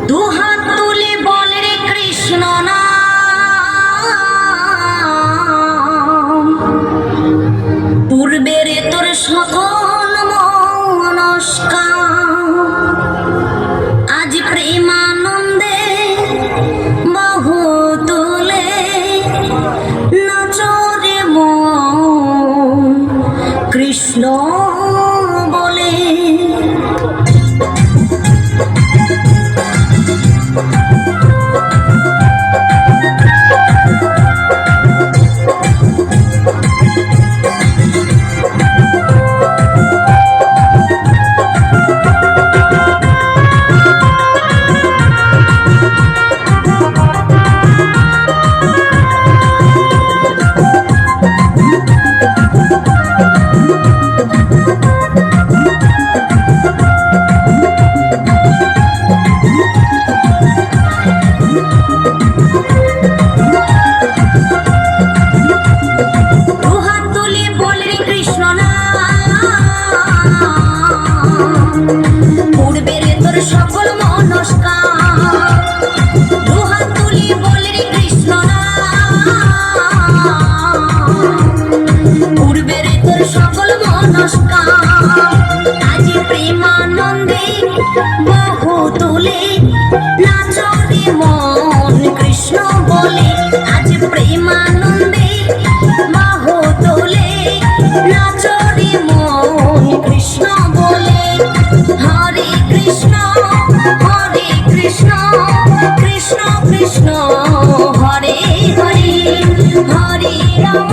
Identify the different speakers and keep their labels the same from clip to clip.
Speaker 1: দুহাত তুলে বল রে কৃষ্ণ নাম, পূর্বের তোর সকল মনস্কার আজ প্রেমানন্দে বাহু তুলে নাচরে মন কৃষ্ণ বলে। সকল মনস্কার দুহাত তুলি বল রে কৃষ্ণ নাম, পূর্বের তোর সকল মনস্কার আজ প্রেমানন্দে বাহু তুলে নাচরে মন কৃষ্ণ বলে। আজ প্রেমানন্দে বাহু তুলে নাচরে মন কৃষ্ণ বলে। হরে কৃষ্ণ হরে কৃষ্ণ কৃষ্ণ কৃষ্ণ হরে হরে, হরে রাম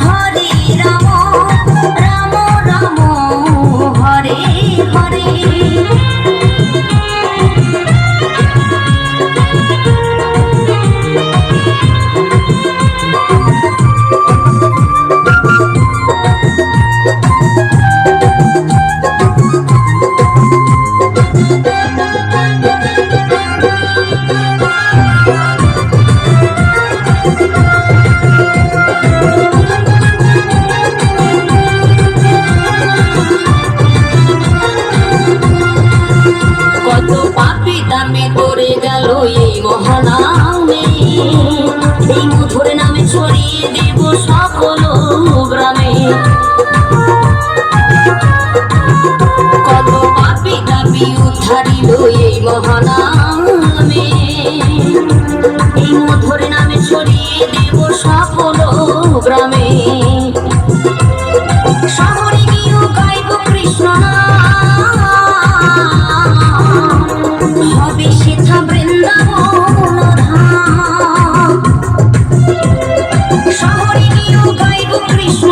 Speaker 1: হরে রাম রাম রাম হরে হরে। কত পাপী দামে পড়ে গেল এই মহানামে, এই মধুর নামে ছড়িয়ে দেব সকল গ্রামে। কত পাপী দাবি উদ্ধারিল এই মহানামে, এই মধুর নামে ছড়িয়ে দেব সকল গ্রামে। শহরে গিয়েও গাইব কৃষ্ণ হবে সেথা বৃন্দাবন ধাম। শহরে গিয়েও গাইব কৃষ্ণ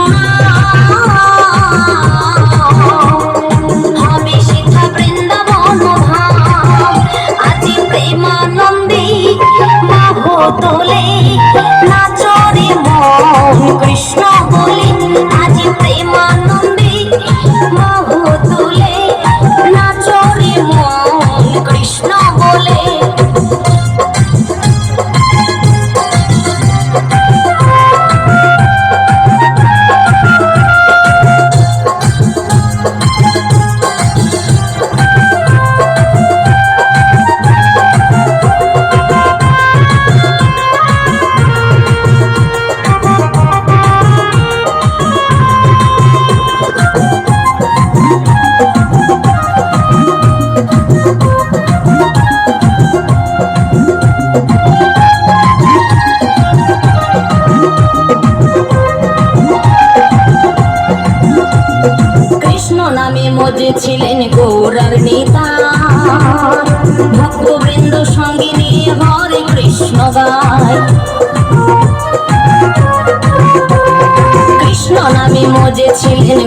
Speaker 1: হবে সেথা বৃন্দাবন ধাম। আজ প্রেমানন্দে বাহু তোলে নাচরে মন কৃষ্ণ বলে। আজ প্রেমানন্দে বাহু তোলে নাচরে মন কৃষ্ণ বলে। নামে মজে ছিলেন গৌরার নেতা, ভক্তবৃন্দ সঙ্গে নিয়ে হরে কৃষ্ণ গায়। কৃষ্ণ নামে মজে ছিলেন